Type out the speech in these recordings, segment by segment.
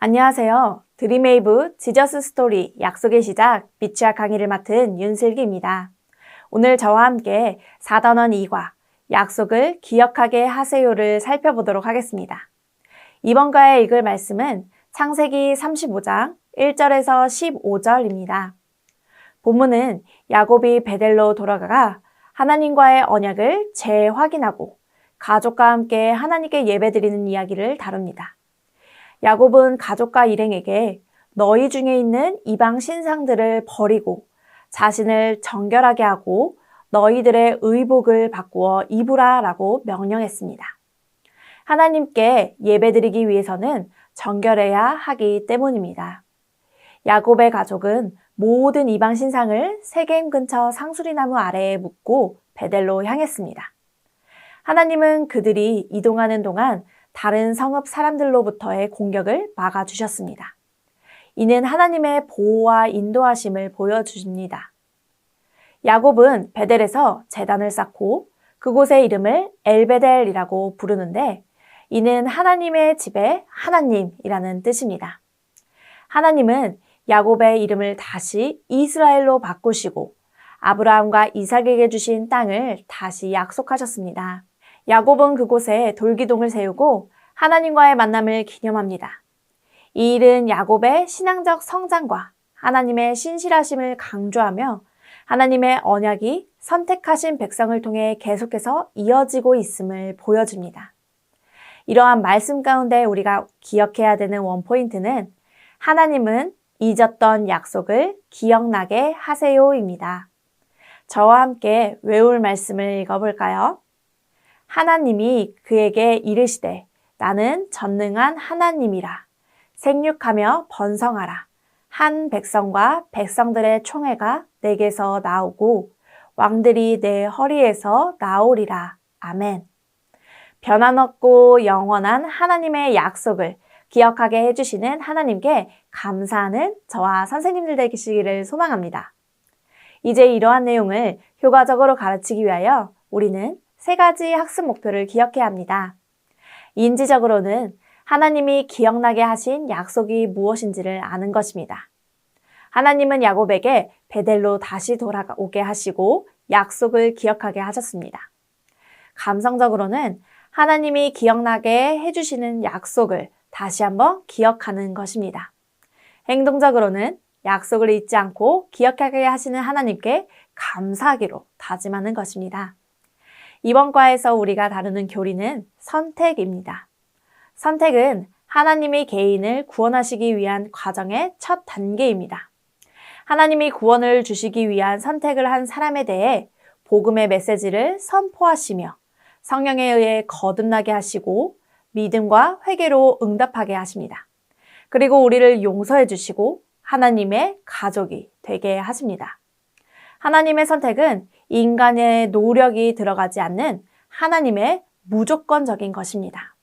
안녕하세요. 드림웨이브 지저스 스토리 약속의 시작 미취학 강의를 맡은 윤슬기입니다. 오늘 저와 함께 4단원 2과 약속을 기억하게 하세요를 살펴보도록 하겠습니다. 이번 과에 읽을 말씀은 창세기 35장 1절에서 15절입니다. 본문은 야곱이 베델로 돌아가 하나님과의 언약을 재확인하고 가족과 함께 하나님께 예배드리는 이야기를 다룹니다. 야곱은 가족과 일행에게 너희 중에 있는 이방 신상들을 버리고 자신을 정결하게 하고 너희들의 의복을 바꾸어 입으라 라고 명령했습니다. 하나님께 예배드리기 위해서는 정결해야 하기 때문입니다. 야곱의 가족은 모든 이방 신상을 세겜 근처 상수리나무 아래에 묻고 베델로 향했습니다. 하나님은 그들이 이동하는 동안 다른 성읍 사람들로부터의 공격을 막아주셨습니다. 이는 하나님의 보호와 인도하심을 보여줍니다. 야곱은 베델에서 제단을 쌓고 그곳의 이름을 엘베델이라고 부르는데 이는 하나님의 집의 하나님이라는 뜻입니다. 하나님은 야곱의 이름을 다시 이스라엘로 바꾸시고 아브라함과 이삭에게 주신 땅을 다시 약속하셨습니다. 야곱은 그곳에 돌기둥을 세우고 하나님과의 만남을 기념합니다. 이 일은 야곱의 신앙적 성장과 하나님의 신실하심을 강조하며 하나님의 언약이 선택하신 백성을 통해 계속해서 이어지고 있음을 보여줍니다. 이러한 말씀 가운데 우리가 기억해야 되는 원포인트는 하나님은 잊었던 약속을 기억나게 하세요입니다. 저와 함께 외울 말씀을 읽어볼까요? 하나님이 그에게 이르시되 나는 전능한 하나님이라. 생육하며 번성하라. 한 백성과 백성들의 총회가 내게서 나오고 왕들이 내 허리에서 나오리라. 아멘. 변함없고 영원한 하나님의 약속을 기억하게 해주시는 하나님께 감사하는 저와 선생님들 되시기를 소망합니다. 이제 이러한 내용을 효과적으로 가르치기 위하여 우리는 3가지 학습 목표를 기억해야 합니다. 인지적으로는 하나님이 기억나게 하신 약속이 무엇인지를 아는 것입니다. 하나님은 야곱에게 베델로 다시 돌아오게 하시고 약속을 기억하게 하셨습니다. 감성적으로는 하나님이 기억나게 해주시는 약속을 다시 한번 기억하는 것입니다. 행동적으로는 약속을 잊지 않고 기억하게 하시는 하나님께 감사하기로 다짐하는 것입니다. 이번 과에서 우리가 다루는 교리는 선택입니다. 선택은 하나님이 개인을 구원하시기 위한 과정의 첫 단계입니다. 하나님이 구원을 주시기 위한 선택을 한 사람에 대해 복음의 메시지를 선포하시며 성령에 의해 거듭나게 하시고 믿음과 회개로 응답하게 하십니다. 그리고 우리를 용서해 주시고 하나님의 가족이 되게 하십니다. 하나님의 선택은 인간의 노력이 들어가지 않는 하나님의 무조건적인 것입니다.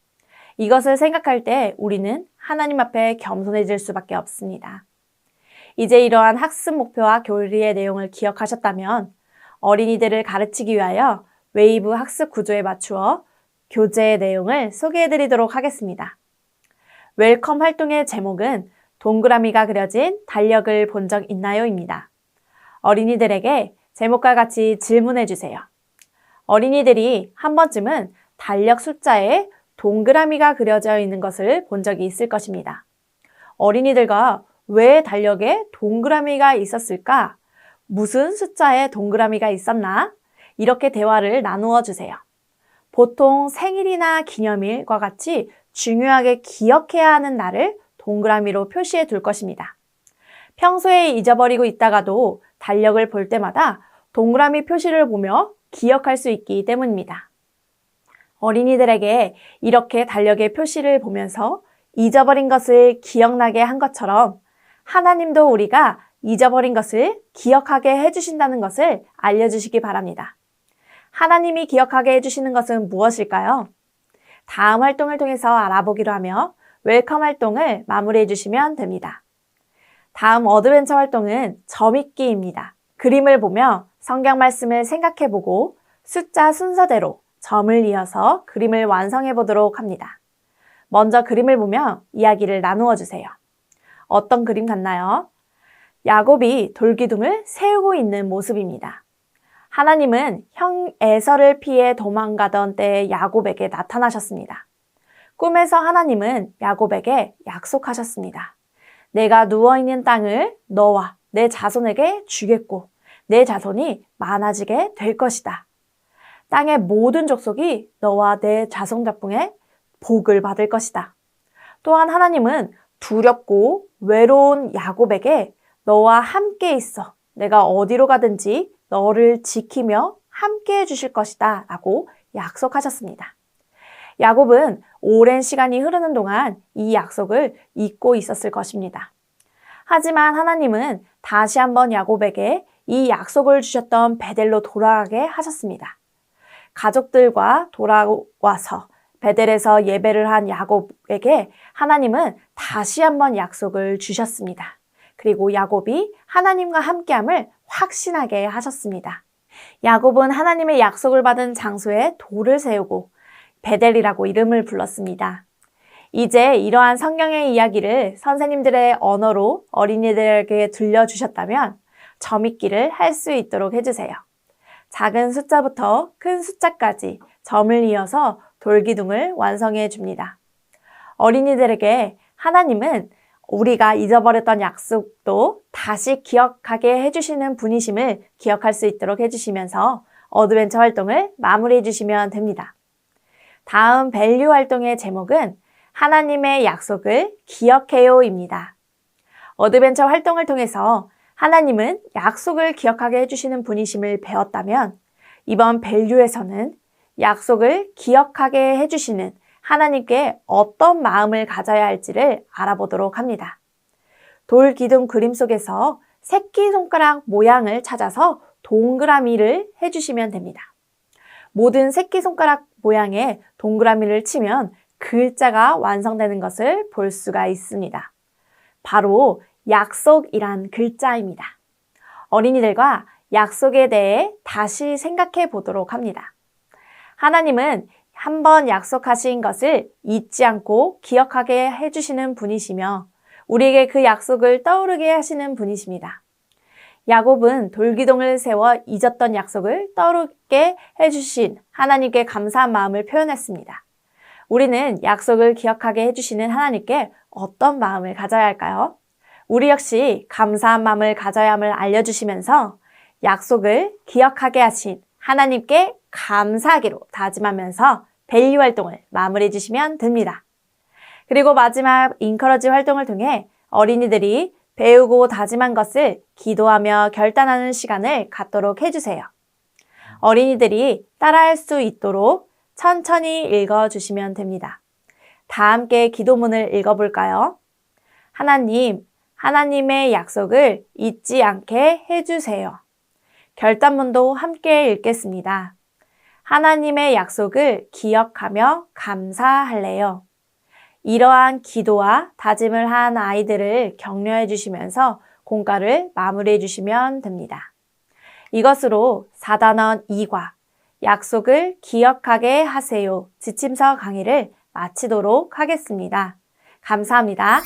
이것을 생각할 때 우리는 하나님 앞에 겸손해질 수밖에 없습니다. 이제 이러한 학습 목표와 교리의 내용을 기억하셨다면 어린이들을 가르치기 위하여 웨이브 학습 구조에 맞추어 교재의 내용을 소개해드리도록 하겠습니다. 웰컴 활동의 제목은 동그라미가 그려진 달력을 본 적 있나요?입니다. 어린이들에게 제목과 같이 질문해 주세요. 어린이들이 한 번쯤은 달력 숫자에 동그라미가 그려져 있는 것을 본 적이 있을 것입니다. 어린이들과 왜 달력에 동그라미가 있었을까? 무슨 숫자에 동그라미가 있었나? 이렇게 대화를 나누어 주세요. 보통 생일이나 기념일과 같이 중요하게 기억해야 하는 날을 동그라미로 표시해 둘 것입니다. 평소에 잊어버리고 있다가도 달력을 볼 때마다 동그라미 표시를 보며 기억할 수 있기 때문입니다. 어린이들에게 이렇게 달력의 표시를 보면서 잊어버린 것을 기억나게 한 것처럼 하나님도 우리가 잊어버린 것을 기억하게 해주신다는 것을 알려주시기 바랍니다. 하나님이 기억하게 해주시는 것은 무엇일까요? 다음 활동을 통해서 알아보기로 하며 웰컴 활동을 마무리해 주시면 됩니다. 다음 어드벤처 활동은 점읽기입니다. 그림을 보며 성경 말씀을 생각해보고 숫자 순서대로 점을 이어서 그림을 완성해 보도록 합니다. 먼저 그림을 보며 이야기를 나누어 주세요. 어떤 그림 같나요? 야곱이 돌기둥을 세우고 있는 모습입니다. 하나님은 형 에서를 피해 도망가던 때에 야곱에게 나타나셨습니다. 꿈에서 하나님은 야곱에게 약속하셨습니다. 내가 누워있는 땅을 너와 내 자손에게 주겠고 내 자손이 많아지게 될 것이다. 땅의 모든 족속이 너와 내 자손 자풍에 복을 받을 것이다. 또한 하나님은 두렵고 외로운 야곱에게 너와 함께 있어 내가 어디로 가든지 너를 지키며 함께 해주실 것이다 라고 약속하셨습니다. 야곱은 오랜 시간이 흐르는 동안 이 약속을 잊고 있었을 것입니다. 하지만 하나님은 다시 한번 야곱에게 이 약속을 주셨던 베델로 돌아가게 하셨습니다. 가족들과 돌아와서 베델에서 예배를 한 야곱에게 하나님은 다시 한번 약속을 주셨습니다. 그리고 야곱이 하나님과 함께함을 확신하게 하셨습니다. 야곱은 하나님의 약속을 받은 장소에 돌을 세우고 베델이라고 이름을 불렀습니다. 이제 이러한 성경의 이야기를 선생님들의 언어로 어린이들에게 들려주셨다면 점입기를 할 수 있도록 해주세요. 작은 숫자부터 큰 숫자까지 점을 이어서 돌기둥을 완성해 줍니다. 어린이들에게 하나님은 우리가 잊어버렸던 약속도 다시 기억하게 해주시는 분이심을 기억할 수 있도록 해주시면서 어드벤처 활동을 마무리해 주시면 됩니다. 다음 밸류 활동의 제목은 하나님의 약속을 기억해요입니다. 어드벤처 활동을 통해서 하나님은 약속을 기억하게 해주시는 분이심을 배웠다면 이번 밸류에서는 약속을 기억하게 해주시는 하나님께 어떤 마음을 가져야 할지를 알아보도록 합니다. 돌기둥 그림 속에서 새끼손가락 모양을 찾아서 동그라미를 해주시면 됩니다. 모든 새끼손가락 모양의 동그라미를 치면 글자가 완성되는 것을 볼 수가 있습니다. 바로 약속이란 글자입니다. 어린이들과 약속에 대해 다시 생각해 보도록 합니다. 하나님은 한번 약속하신 것을 잊지 않고 기억하게 해주시는 분이시며 우리에게 그 약속을 떠오르게 하시는 분이십니다. 야곱은 돌기둥을 세워 잊었던 약속을 떠오르게 해주신 하나님께 감사한 마음을 표현했습니다. 우리는 약속을 기억하게 해주시는 하나님께 어떤 마음을 가져야 할까요? 우리 역시 감사한 마음을 가져야 함을 알려주시면서 약속을 기억하게 하신 하나님께 감사하기로 다짐하면서 밸류 활동을 마무리해 주시면 됩니다. 그리고 마지막 인커러지 활동을 통해 어린이들이 배우고 다짐한 것을 기도하며 결단하는 시간을 갖도록 해주세요. 어린이들이 따라할 수 있도록 천천히 읽어주시면 됩니다. 다 함께 기도문을 읽어볼까요? 하나님, 하나님의 약속을 잊지 않게 해주세요. 결단문도 함께 읽겠습니다. 하나님의 약속을 기억하며 감사할래요. 이러한 기도와 다짐을 한 아이들을 격려해 주시면서 공과를 마무리해 주시면 됩니다. 이것으로 4단원 2과 약속을 기억하게 하세요 지침서 강의를 마치도록 하겠습니다. 감사합니다.